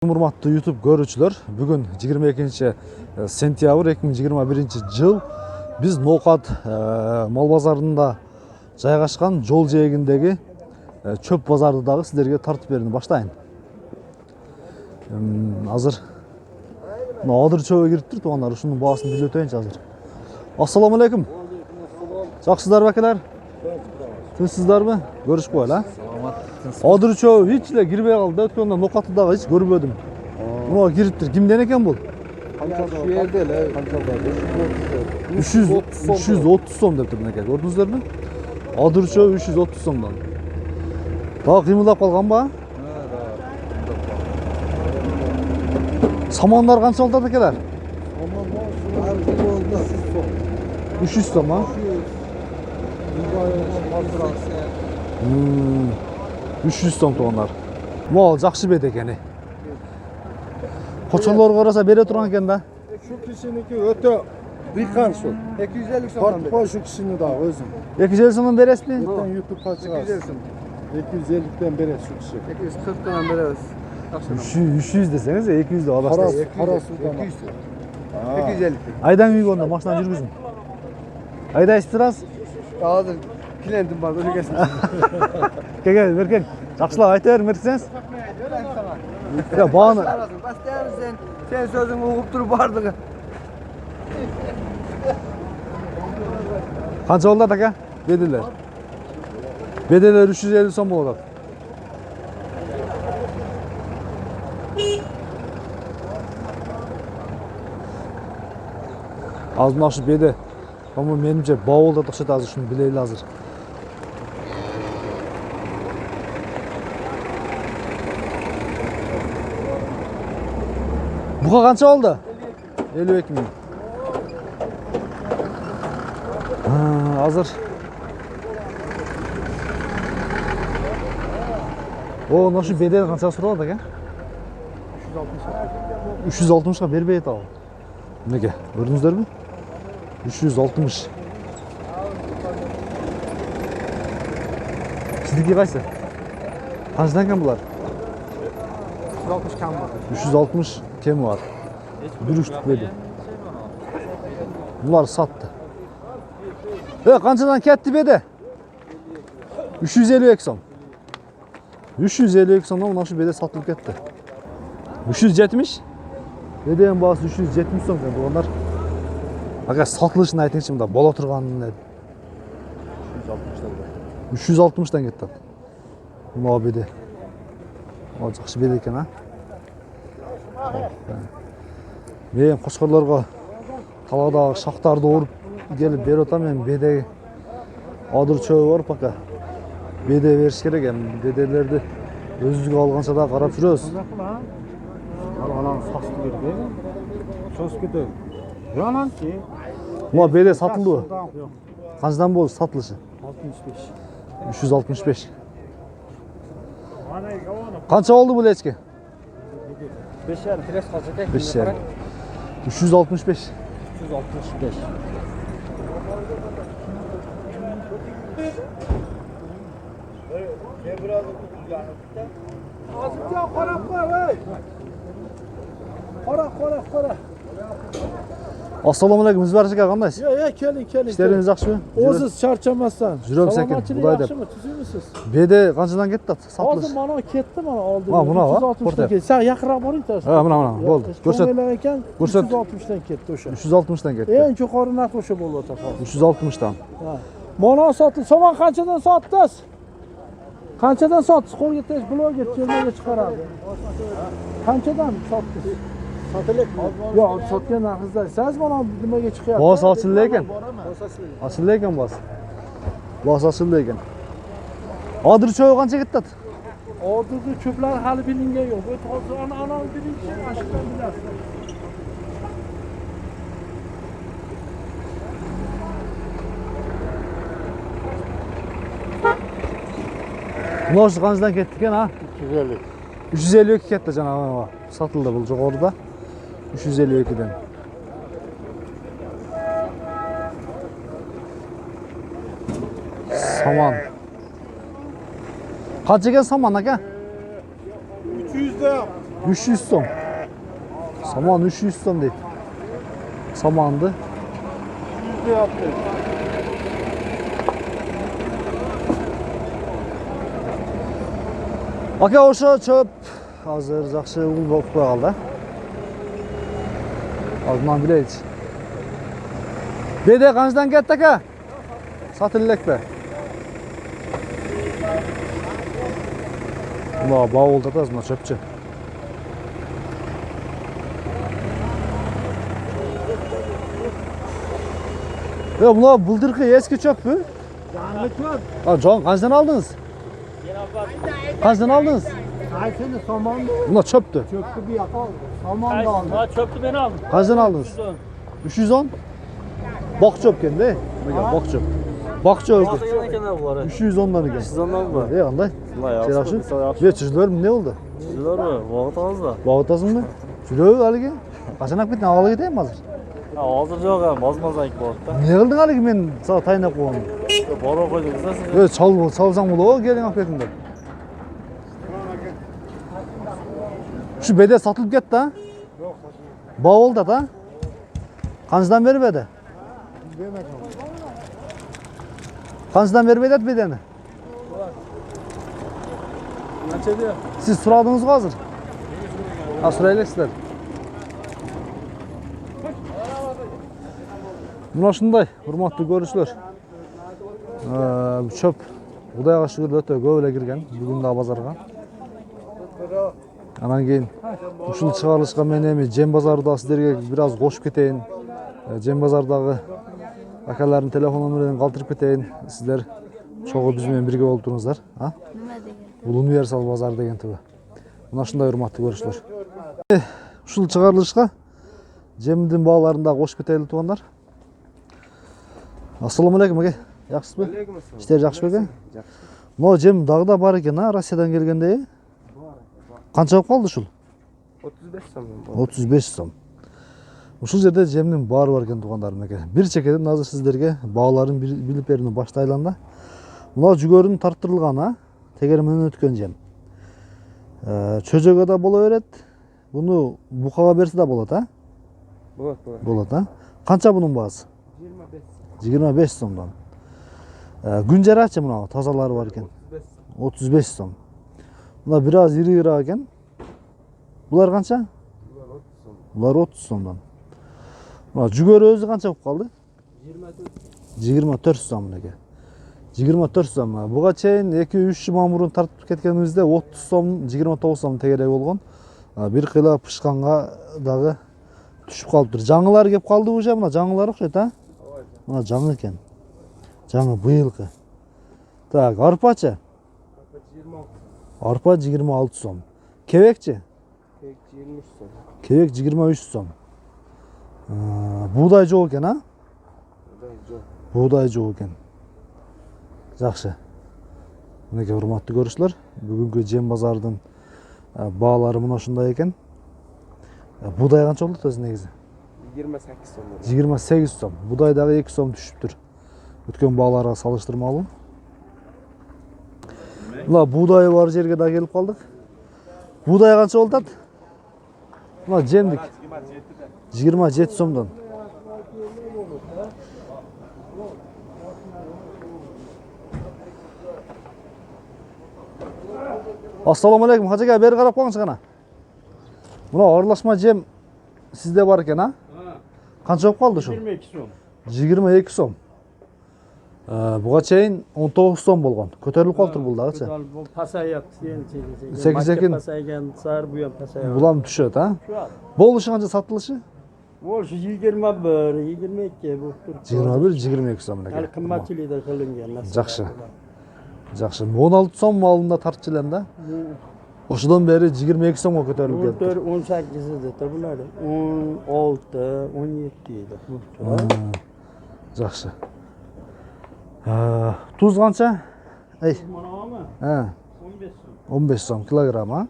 Hurmatlı YouTube görүүчүлөр, бүгүн 22 сентябрь 2021 жыл биз Ноокат мал базарында жайгашкан жол жээгиндеги чөп базарды дагы сиздерге тартып берүүнү баштайын. Азыр адыр чөбө кирип тур, туугандар, ушунун баасын билип өтөйүнчү азыр. Ассаламу алейкум. Жакшысыздарбы акелер? Тынчсыздарбы? Көрүшүп коелу, Адыр чөбө hiç эле кирбей калды. Өткөндө Ноокатты дагы hiç көрбөдүм. Мына кириптир. Кимден экен бул? Şu yerde ele, 330 сом деп тур мынакей. Көрдүңүздөрбү? Адыр чөбө 330 сомдон. Дагы кыймылдап калганбы? Самандар канча болот акелер? 300 сом, а? 300 сом туугандар. Мал жакшы бет экени. Кочорлорго караса бере турган экен да. Şu kişiniki öte dikan şu. 250 somdan Tartma şu kişini daha özüm. 250 сомдон бересизби? Yetten YouTube'a çıkarsın. 250'den beri şu kişi. 240'dan beraberiz. 300 десеңиз, 200 деп аласыз. Parasından. 250. Айдан үйгө онда машина жүргүзүн. Айдайсыз турасыз? Hazır klientim var, onu geçsin. Кеге, беркен. Жакшылап айта бер, мерсеңиз. Ya bağını. Bas değerli sen sözünü okup durup vardığı. Kança oldu aka? Bedeler. Bedeler 350 сом болот. Az mı şu bede? Ama menimce bavulda taşıdı azır, şunu bileyle hazır. Buka kança oldu? 52 bin. Hazır. O nasıl bedel kança soruldu ki? 360'a berbeyet al. Nege? Gördünüzler mi? 360. Sizdeki kaçtı? Kaçtan kem bular? 360 kam var. 360 kemi var. Bir üçlük verdi. Bunlar sattı. Kançadan ketti bedi? 350 ekson. 350 eksondan buna şu bede satılıp ketti. 370. Bedenin bağısı 370 son kendi onlar. Aga satılışını aytыңызчы мында бола турганын деп. 360'dan кетти. Мына беде. О, жакшы беде экен, а? Мен кошкорлорго таладагы шактарды уруп келип берип атам, мен беде адыр чөбү бар пока. Беде бериш керек, эми беделерди өзүбүзгө алганча да карап жүрөбүз. Alan sastı girdi. Söz gidiyor. Yalan ki. Мына беде сатылды. Канчадан болду сатылышы? 65. 365. Канча болду бул эчки? 5'er tres kalacak tek. 5 yer. 365. 365. Azıcık korak var hey. Korak. Assalamu alaikum, mübarek kandaysiz? Ya kelin. İşleriniz жақсы mı? Ozuz çarçamazsan. Жүрөм секен, Будай деп. Tüzüymüsüz? Bede kançadan ketти ат? Aldım Satılış. bana kettim bana aldım. Ha, buna bak, 360'dan ortaya. kettim. Sen yakıra barın tersin. Ha, buna. Boldu. Görsöt. Kömelerken Görsöt. 360'dan ketdi o'sha. 360'dan ketdi. En yuqori narx o'sha bo'ldi taqol. 360'dan. Ha. Mana sotdi. So'man qanchadan sotdingiz? Qanchadan sotdingiz? Qo'lga tez bloger kelmaga chiqaradi. Qanchadan sotdingiz? Yo'q, sotgan narxingizda. Siz mana nimaga chiqyapti? Boğaz açıldı ekan. Açıldı ekan boğaz. Boğaz açıldı ekan. Adır çöğü kança ketdi at? Orduda ko'plar hali bilingan yo'q. Bu hozir ana bilinchi ashundan bilasiz. Mına şu kançadan ketdi ekan, ha? 250. 352 ketdi janağı. Satıldı bul jogorуда. 352'den. Saman. Kaç ekan saman aka? 300'de 300 so'm. Saman 300 so'm deydi. Samandı. Ne yaptı? Aka o'sha çöp hozir yaxshi ul bo'lib qoldi. Azman bilaylik. Bede qanchadan ketdi aka? Sotillikda. Bu bavulda tazma çöpçü. Ya bunlar buldurki eski çöp mü? Yangi çöp. Ha can kaçtan aldınız? Kaçtan aldınız? Qaysini somonda? Bunlar çöptü. Çöpni bu yoqqa oldi. Somonda oldi. Ha çöptü ben aldım. Kaçtan aldınız? 310. Bok çöp kendi. Bok çöp. Bok çöp. Bakın ekan bular. 310'dan ekan. 310'dan mı? E qanday? Yaxshi. Yaxshi. Ve çizdiler ne oldu? Sizlar mı? Vaqt azda. Bağıtasın mı? Şuraya haligi. Kaçan akbet ne ağalı gideyim hazır. Ha, hozir yo'q ham, ozmazak borda. Ne kıldın haligi men sana taynap koyamam. Bora qo'ydim siz. Böyle çalsan bulu gelin akbetinde. Şu bede satılıp gitti ha? Yo'q, Bavulda da. Kaçtan beri bede? demek. Kaçtan beri bede bedeni? Necha diyor? Siz suradınız mı hazır? Ha sırayla sizler. Buna şunday, hurmatlı görüşler. Çöp. Kudayga şükür öte köyle girgen. Bugün daha bazarga. Anan keyin ушул чыгарылышка мен эми Жем базарда сиздерге бир аз кошуп кетейин. Жем базардагы акалардын телефон номерин калтырып кетейин. Сиздер чогуу биз менен бирге болуп туруңуздар. А? Бул универсал базар деген түбү. Мына ушундай урматтуу көрүүчүлөр. Ушул чыгарылышка Жемдин бааларында кошуп кетели туугандар. Ассаламу алейкум аке. Жакшысызбы? Иштер жакшы бекен? Жакшы. Могу Жем дагы да бар экен, а? Россиядан келгенде. Канча болуп калды ушул? 35 сом. 35 сом. Ушул жерде Жемдин баары бар экен туугандарым эке. Бир чекеден азыр сиздерге бааларын билип берүүнү баштайлам да. Мына жүгөрүн тарттырылган, а? Тегерменден өткөн Жем. Чөжөгө да боло берет. Буну букага берсе да болот, а? Болот. Болот, а? Канча бунун баасы? 25 сомдон. Күн жарачы мына тазалары бар экен. 35 сом. Мына бир аз ири экен. Булар канча? Булар 30 сомдон. Мына жүгөрү өзү канча болуп калды? 24 сом экен. 24 сом. Буга чейин 2-3 жуман мурун тартып кеткенибизде 30 сом, 29 сом тегерек болгон. Бир кыйла пышканга дагы түшүп калыптыр. Жаңылар кеп калды уже, мына жаңылар окшойт, а? Мына жаңы экен. Жаңы быйылкы. Так, арпачы? Арпа 26 сом. Кебекчи? 23 сом. Кебек 23 сом. Буğday жок экен, а? Буğday жок экен. Жакшы. Мынакей урматтуу көрүүчүлөр, бүгүнкү Жем базардын баалары мына ушундай экен. Буğday канча болду өзү негизи? 28 сом. 28 сом. Буğday дагы 2 сом түшүптүр. Өткөн бааларга салыштырмалуу. Мына буğday бар жерге да келип калдык. Буğday канча болуп атат? Мына Жемдик 27 сомдон. Ассаламу алейкум, хажака бери карап коюңуз гана. Мына аралашма Жем сизде бар экен, а? Канча болуп калды ушул? 22 сом. 22 сом. Буга чейин 19 сом болгон. Көтөрүлүп калыптыр бул дагычы. Bu pasayat. Sekiz pasaygan sar bu ham pasayat. Булам түшөт, а? Болушу канча сатылышы? Ol 21, 22 bu tur. 21, 22 сом Hali экен. qimmatchilikda qilingan. Жакшы. Жакшы. 16 сом малында тартчу элем да. Ошодон бери 22 сомго көтөрүлүп кетти. 18 edi bular. 16, 17 edi. Жакшы. Туз канча? Ey. Manavami? Ha, 15 сом. 15 сом килограмм, а?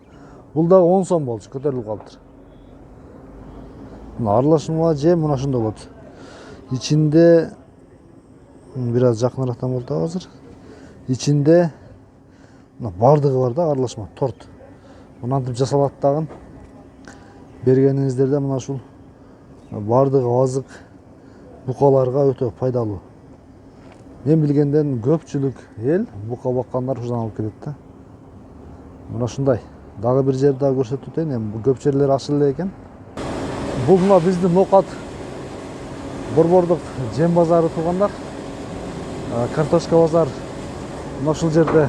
Бул да 10 сом болчу, көтөрүлүп калыптыр. Мына аралашма Жем мына ушундай болот. İçinde biraz жакыныраактан болду азыр. İçinde мына бардыгы бар да аралашма, торт. Мынантип жасалат дагы. бергениңиздерде мына ушул бардык азык букаларга өтө пайдалуу. Мен билгенден көпчүлүк эл бука баккандар ушудан алып келет да. Мына ушундай. Дагы бир жерди дагы көрсөтүп өтөйүн. Эми көп жерлер ачыл эле экен. Бул мына биздин Нокат борбордук жем базары туугандар. Картошка базар мына ушул жерде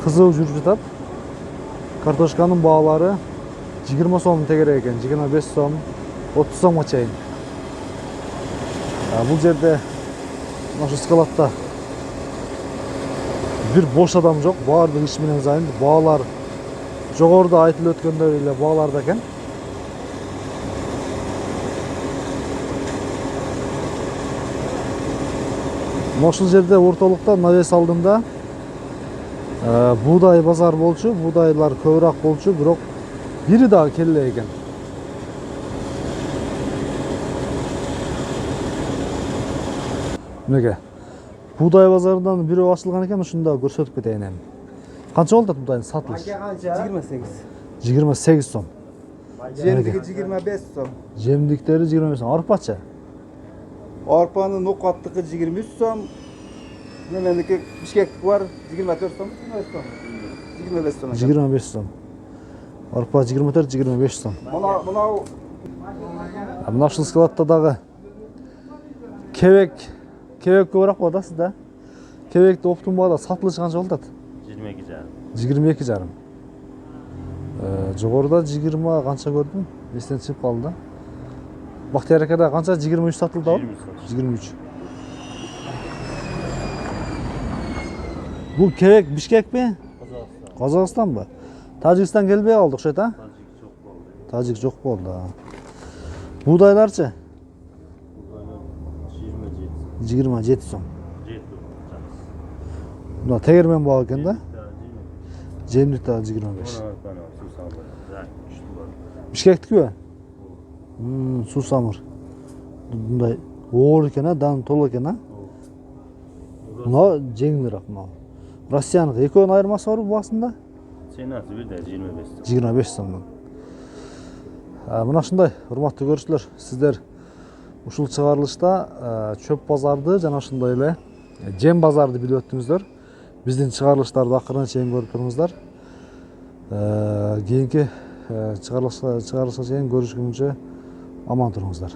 кызуу жүрүп жатат. Картошканын баалары 20 сом тегерек экен, 25 сом, 30 сомго чейин. Бул жерде мына ушул складта бир бош адам жок, баардык иш менен зайын. Баалар жогоруда айтылып өткөндөй эле бааларда экен. Мына ушул жерде ортолукта навес алдында буудай базар болчу, буудайлар көбүрөөк болчу, бирок бири дагы келе экен. Мынеке. Буудай базарынан бирөө ачылган экен, ушуну да көрсөтүп кетейин эми. Канча болот буудайдын сатылышы? 28. 28 сом. Жемдиги 25 сом. Жемдиктери 25 сом. Арпачы? Arpanın Nokat'taki 23 som. Nemeniki Bişkeklik var 24 som, 25 som. 25 som. 25 сом. Арпа 24-25 сом. Мына ушул складта дагы кебек көбүрөөк болот да сизде. Кебекти оптум баада сатылышы канча болот? 22 жарым. Жогоруда 20 канча көрдүм? Эстен чыгып калды да. Бактияр акада канча 23 сатылды да? 23. Бул кебек Бишкекпи? Казакстанбы? Тажикстан келбей калды окшойт, а? Тажик жок болду. Буудайларчы? 27 сом. Мына тегермен баа экен да? Жемдик да 25. Бишкектикпи? Сусамыр. Мындай оор экен, а? Дан толуу экен, а? Мына жеңилирээк мына. Россияныкы экөөнүн айырмасы барбы баасында? Ценасы бир да 25 сом. 25 сомдон. Мына ушундай, урматтуу көрүүчүлөр, сиздер ушул чыгарылышта чөп базарды жана ошондой эле жем базарды билип өттүңүздөр. Биздин чыгарылыштарды акырына чейин көрүп туруңуздар. Кийинки чыгарылышка чейин көрүшкүнчө аман туруңуздар.